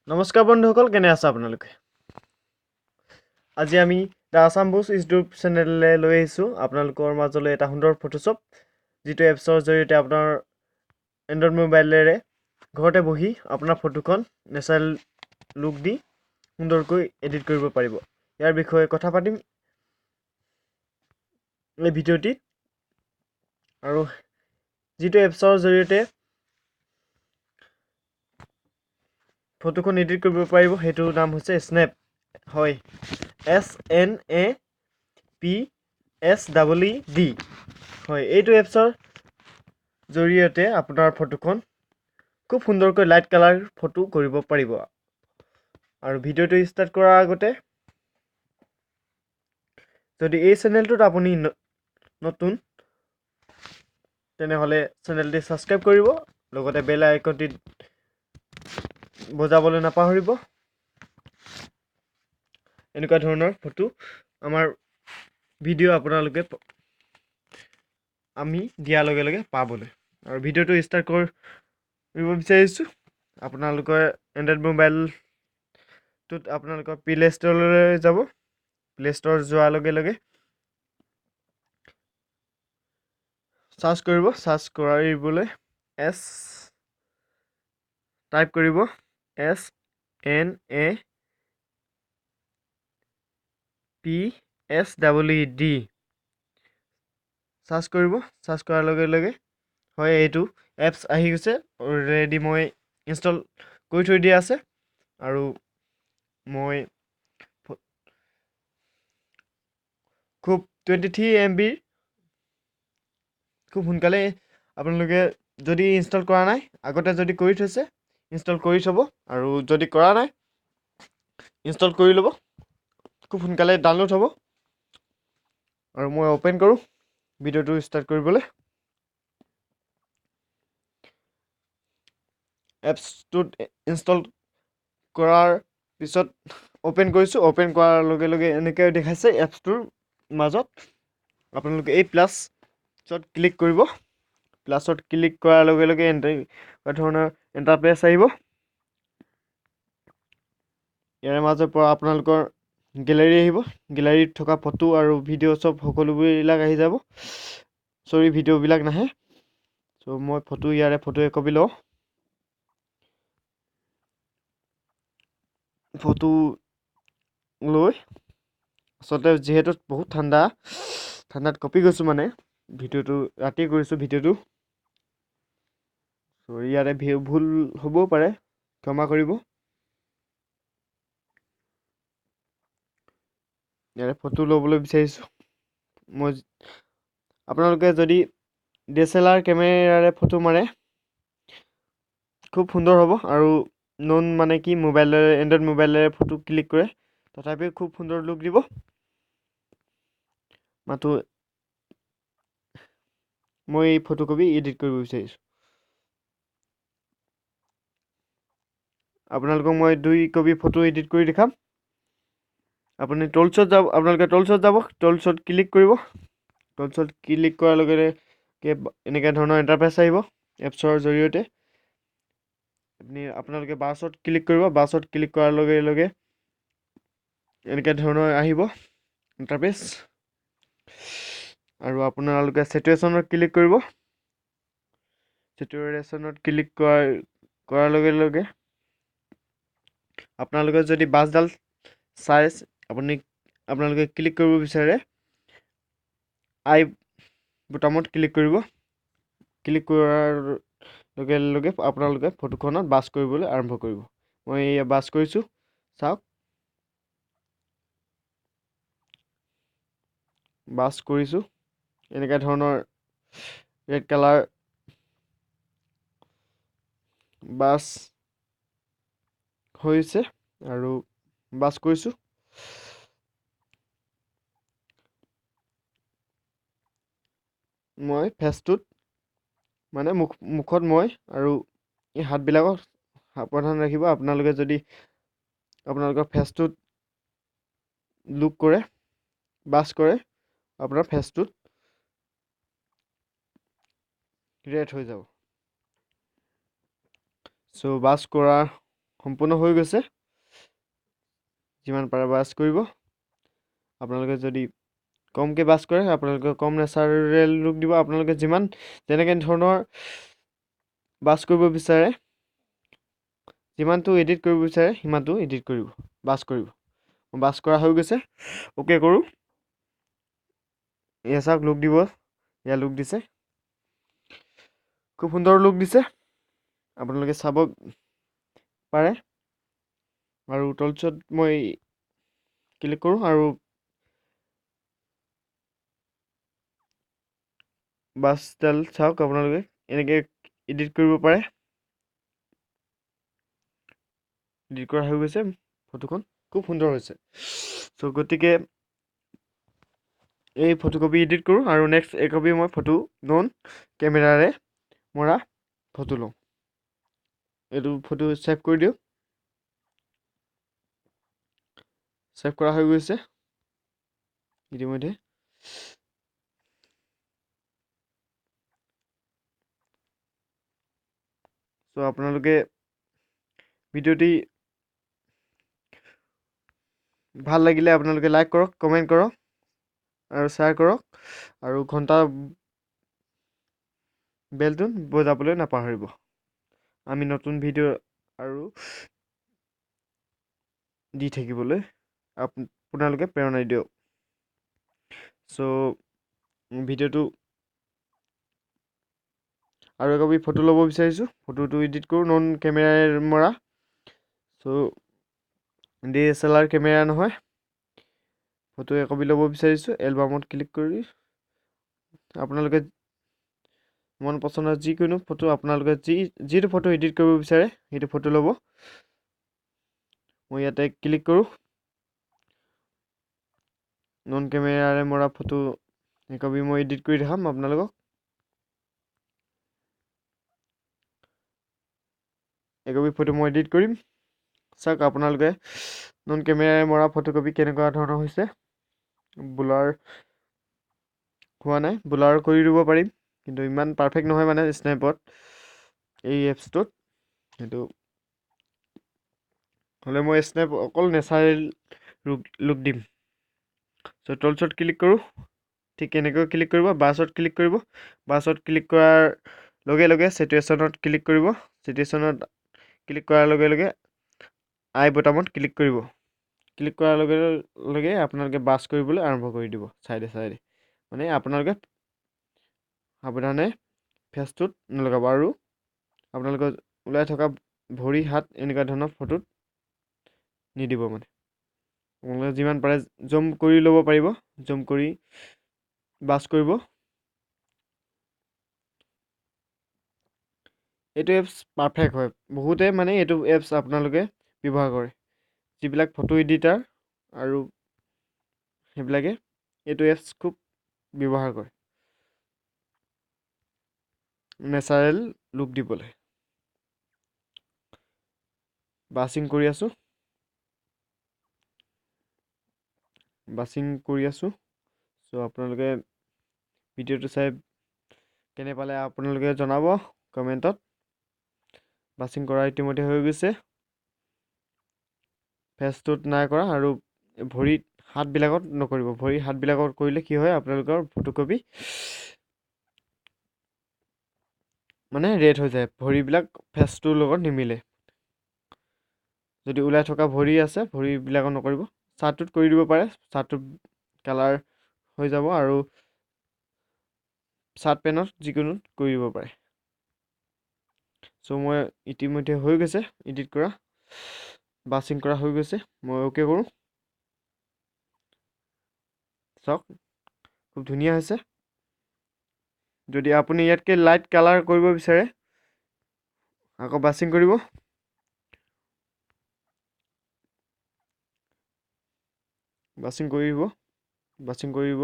নমস্কাৰ বন্ধুসকল, কেনে আছে আপোনালোকে? আজি আমি দ্য আছামবুজ ইউটিউব চেনেললৈ লৈ আহিছোঁ আপোনালোকৰ মাজলৈ এটা সুন্দৰ ফটোশ্বপ, যিটো এপছৰ জৰিয়তে আপোনাৰ এণ্ড্ৰইড মোবাইলেৰে ঘৰতে বহি আপোনাৰ ফটোখন নেচাৰেল লুক দি সুন্দৰকৈ এডিট কৰিব পাৰিব। ইয়াৰ বিষয়ে কথা পাতিম এই ভিডিঅ'টিত। আৰু যিটো এপছৰ জৰিয়তে ফটোখন এডিট কৰিব পাৰিব সেইটোৰ নাম হৈছে স্নেপ। হয়, SNAPSED। হয়, এইটো এপছৰ জৰিয়তে আপোনাৰ ফটোখন খুব সুন্দৰকৈ লাইট কালাৰ ফটো কৰিব পাৰিব। আৰু ভিডিঅ'টো ষ্টাৰ্ট কৰাৰ আগতে যদি এই চেনেলটোত আপুনি নতুন তেনেহ'লে চেনেলটি ছাবস্ক্ৰাইব কৰিব, লগতে বেল আইকনটি বজাবলৈ নাপাহৰিব। এনেকুৱা ধৰণৰ ফটো আমাৰ ভিডিঅ' আপোনালোকে আমি দিয়াৰ লগে লগে পাবলৈ। আৰু ভিডিঅ'টো ষ্টাৰ্ট কৰিব বিচাৰিছোঁ। আপোনালোকৰ এণ্ড্ৰইড মোবাইলটোত আপোনালোকৰ প্লে ষ্ট'ৰলৈ যাব। প্লে ষ্ট'ৰ যোৱাৰ লগে লগে চাৰ্চ কৰিব। চাৰ্চ কৰিবলৈ টাইপ কৰিব SNAPSED। চাৰ্চ কৰিব। চাৰ্চ কৰাৰ লগে লগে হয়, এইটো এপছ আহি গৈছে। অলৰেডি মই ইনষ্টল কৰি থৈ দিয়া আছে। আৰু মই খুব 23 MB খুব সোনকালে আপোনালোকে যদি ইনষ্টল কৰা নাই, আগতে যদি কৰি থৈছে ইনষ্টল কৰি থ'ব, আৰু যদি কৰা নাই ইনষ্টল কৰি ল'ব। খুব সোনকালে ডাউনলোড হ'ব। আৰু মই অ'পেন কৰোঁ ভিডিঅ'টো ষ্টাৰ্ট কৰিবলৈ। এপছটোত ইনষ্টল কৰাৰ পিছত অ'পেন কৰিছোঁ। অ'পেন কৰাৰ লগে লগে এনেকৈ দেখাইছে। এপছটোৰ মাজত আপোনালোকে এই প্লাছত ক্লিক কৰিব। প্লাছত ক্লিক কৰাৰ লগে লগে এনেকুৱা ধৰণৰ ইণ্টাৰফেচ আহিব। ইয়াৰ মাজৰ পৰা আপোনালোকৰ গেলেৰী আহিব। গেলেৰীত থকা ফটো আৰু ভিডিঅ' চব সকলোবিলাক আহি যাব। ভিডিঅ'বিলাক নাহে। মই ইয়াৰে ফটো একপি লওঁ। ফটো লৈ আচলতে যিহেতু বহুত ঠাণ্ডাত কপি গৈছোঁ, মানে ভিডিঅ'টো ৰাতি কৰিছোঁ ভিডিঅ'টো। ইয়াৰে ভুল হ'বও পাৰে, ক্ষমা কৰিব। ইয়াৰে ফটো ল'বলৈ বিচাৰিছোঁ মই। আপোনালোকে যদি DSLR কেমেৰাৰে ফটো মাৰে খুব সুন্দৰ হ'ব। আৰু মানে কি এণ্ড্ৰইড মোবাইলেৰে ফটো ক্লিক কৰে তথাপিও খুব সুন্দৰ লুক দিব। মাথো মই এই ফটোকপি এডিট কৰিব বিচাৰিছোঁ। আপোনালোকক মই 2 কপি ফটো এডিট কৰি দেখাম। আপোনালোকে টুলছত যাব। টুলছত ক্লিক কৰিব। টুলছত ক্লিক কৰাৰ লগে লগে এনেকুৱা ধৰণৰ ইণ্টাৰফেচ আহিব। এপছৰ জৰিয়তে আপোনালোকে বাছত ক্লিক কৰিব। বাছত ক্লিক কৰাৰ লগে লগে এনেকুৱা ধৰণৰ আহিব ইণ্টাৰফেচ। আৰু আপোনালোকে ছেটুৰেশ্যনত ক্লিক কৰিব। ছেটুৰেশ্যনত ক্লিক কৰাৰ লগে লগে আপোনালোকে যদি বাছডাল চাইজ আপোনালোকে ক্লিক কৰিব বিচাৰে, আই বুটামত ক্লিক কৰিব। ক্লিক কৰাৰ লগে লগে আপোনালোকে ফটোখনত বাছ কৰিবলৈ আৰম্ভ কৰিব। মই এয়া বাছ কৰিছোঁ, চাওক। বাছ কৰিছোঁ। এনেকুৱা ধৰণৰ ৰেড কালাৰ বাছ হৈছে আৰু বাছ কৰিছোঁ। মই ফেচটোত মানে মুখত মই আৰু এই হাতবিলাকক সাৱধান ৰাখিব। আপোনালোকে যদি আপোনালোকৰ ফেচটোত লুক কৰে, বাছ কৰে, আপোনাৰ ফেচটোত ৰেড হৈ যাব। বাছ কৰাৰ সম্পূৰ্ণ হৈ গৈছে যিমান পাৰে বাছ কৰিব আপোনালোকে যদি কমকৈ বাছ কৰে আপোনালোকে কম নেচাৰেল লুক দিব আপোনালোকে যিমান যেনেকৈ ধৰণৰ বাছ কৰিব বিচাৰে যিমানটো এডিট কৰিব বিচাৰে সিমানটো এডিট কৰিব বাছ কৰিব বাছ কৰা হৈ গৈছে অ'কে কৰোঁ এয়া চাওক লুক দিব এয়া লুক দিছে খুব সুন্দৰ লুক দিছে আপোনালোকে চাব পাৰে আৰু তলচত মই ক্লিক কৰোঁ আৰু বাছডাল চাওক আপোনালোকে এনেকৈ এডিট কৰিব পাৰে এডিট কৰা হৈ গৈছে ফটোখন খুব সুন্দৰ হৈছে চ' গতিকে এই ফটোকপি এডিট কৰোঁ আৰু নেক্সট একপি মই ফটো নন কেমেৰাৰে মৰা ফটো লওঁ এইটো ফটো ছেভ কৰি দিওঁ ছেভ কৰা হৈ গৈছে ইতিমধ্যে চ' আপোনালোকে ভিডিঅ'টি ভাল লাগিলে আপোনালোকে লাইক কৰক কমেণ্ট কৰক আৰু শ্বেয়াৰ কৰক আৰু ঘণ্টা বেলটো বজাবলৈ নাপাহৰিব আমি নতুন ভিডিঅ' আৰু দি থাকিবলৈ আপোনালোকে প্ৰেৰণা দিয়ক চ' ভিডিঅ'টো আৰু একপি ফটো ল'ব বিচাৰিছোঁ ফটোটো এডিট কৰোঁ নন কেমেৰাৰে মৰা চ' DSLR কেমেৰা নহয় ফটো একপি ল'ব বিচাৰিছোঁ এলবামত ক্লিক কৰি আপোনালোকে মন পচন্দৰ যিকোনো ফটো আপোনালোকে যিটো ফটো এডিট কৰিব বিচাৰে সেইটো ফটো ল'ব মই ইয়াতে ক্লিক কৰোঁ নন কেমেৰাৰে মৰা ফটো একপি মই এডিট কৰি দেখাম আপোনালোকক একপি ফটো মই এডিট কৰিম চাওক আপোনালোকে নন কেমেৰাৰে মৰা ফটোকপি কেনেকুৱা ধৰণৰ হৈছে ব্লাৰ হোৱা নাই ব্লাৰ কৰি দিব পাৰিম কিন্তু ইমান পাৰফেক্ট নহয় মানে স্নেপত এই এপছটোত সেইটো হ'লে মই স্নেপ অকল নেচাৰেল লুক দিম চ' টলছত ক্লিক কৰোঁ ঠিক এনেকৈ ক্লিক কৰিব বাছত ক্লিক কৰিব বাছত ক্লিক কৰাৰ লগে লগে ছিটুৱেশ্যনত ক্লিক কৰিব ছিটুৱেশ্যনত ক্লিক কৰাৰ লগে লগে আই বটামত ক্লিক কৰিব ক্লিক কৰাৰ লগে লগে আপোনালোকে বাছ কৰিবলৈ আৰম্ভ কৰি দিব চাইডে চাইডে মানে আপোনালোকে সাৱধানে ফেচটোত নলগাব আৰু আপোনালোকৰ ওলাই থকা ভৰি হাত এনেকুৱা ধৰণৰ ফটোত নিদিব মানে আপোনালোকে যিমান পাৰে জুম কৰি ল'ব পাৰিব জুম কৰি বাছ কৰিব এইটো এপছ পাৰফেক্ট হয় বহুতে মানে এইটো এপছ আপোনালোকে ব্যৱহাৰ কৰে যিবিলাক ফটো এডিটাৰ আৰু সেইবিলাকে এইটো এপছ খুব ব্যৱহাৰ কৰে নেচাৰেল লুক দিবলৈ বাছিং কৰি আছোঁ চ' আপোনালোকে ভিডিঅ'টো চাই কেনে পালে আপোনালোকে জনাব কমেণ্টত বাছিং কৰা ইতিমধ্যে হৈ গৈছে ফেচটোত নাই কৰা আৰু ভৰিত হাতবিলাকত নকৰিব ভৰি হাতবিলাকত কৰিলে কি হয় আপোনালোকৰ ফটোকপি মানে ৰেড হৈ যায় ভৰিবিলাক ফেচটোৰ লগত নিমিলে যদি ওলাই থকা ভৰি আছে ভৰিবিলাকত নকৰিব চাৰ্টটোত কৰি দিব পাৰে চাৰ্টটোত কালাৰ হৈ যাব আৰু চাৰ্ট পেনত যিকোনো কৰি দিব পাৰে চ' মই ইতিমধ্যে হৈ গৈছে এডিট কৰা বাছিং কৰা হৈ গৈছে মই অ'কে কৰোঁ চাওক খুব ধুনীয়া হৈছে যদি আপুনি ইয়াতকৈ লাইট কালাৰ কৰিব বিচাৰে আকৌ বাছিং কৰিব বাছিং কৰিব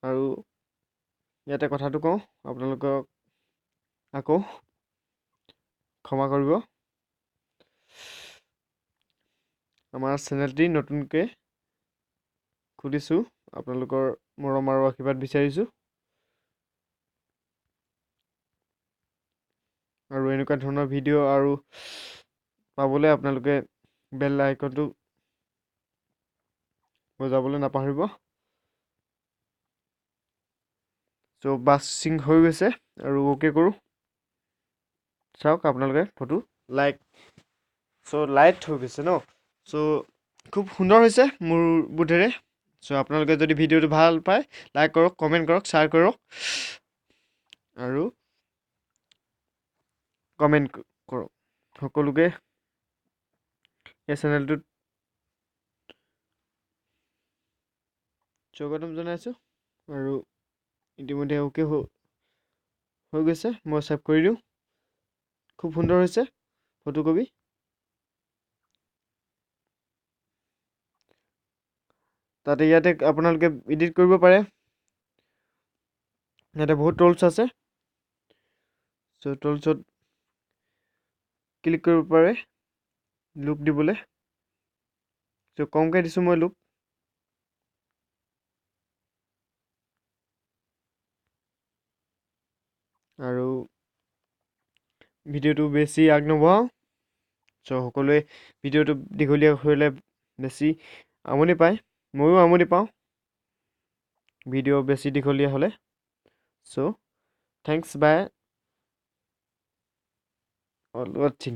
আৰু ইয়াতে কথাটো কওঁ আপোনালোকক আকৌ ক্ষমা কৰিব আমাৰ চেনেলটি নতুনকৈ খুলিছোঁ আপোনালোকৰ মৰম আৰু আশীৰ্বাদ বিচাৰিছোঁ আৰু এনেকুৱা ধৰণৰ ভিডিঅ' আৰু পাবলৈ আপোনালোকে বেল আইকনটো বজাবলৈ নাপাহৰিব। চ' বাছিং হৈ গৈছে আৰু অ'কে কৰোঁ। চাওক আপোনালোকে ফটো লাইট হৈ গৈছে ন। চ' খুব সুন্দৰ হৈছে মোৰ বোধেৰে। চ' আপোনালোকে যদি ভিডিঅ'টো ভাল পায় লাইক কৰক, কমেণ্ট কৰক, শ্বেয়াৰ কৰক আৰু কমেণ্ট কৰক। সকলোকে এই চেনেলটোত স্বাগতম জনাইছোঁ আৰু ইতিমধ্যে অ'কে হৈ গৈছে। মই ছেভ কৰি দিওঁ। খুব সুন্দৰ হৈছে ফটোকপি। তাতে ইয়াতে আপোনালোকে এডিট কৰিব পাৰে। ইয়াতে বহুত টুলছ আছে। চ' টুলছত ক্লিক কৰিব পাৰে লুক দিবলৈ। চ' কমকৈ দিছোঁ মই লুক। আৰু ভিডিঅ'টো বেছি আগ নবঢ়াওঁ। চ' সকলোৱে ভিডিঅ'টো দীঘলীয়া হ'লে বেছি আমনি পায়। ময়ো আমনি পাওঁ ভিডিঅ' বেছি দীঘলীয়া হ'লে। চ' থেংকছ বাই অল ৱাচিং।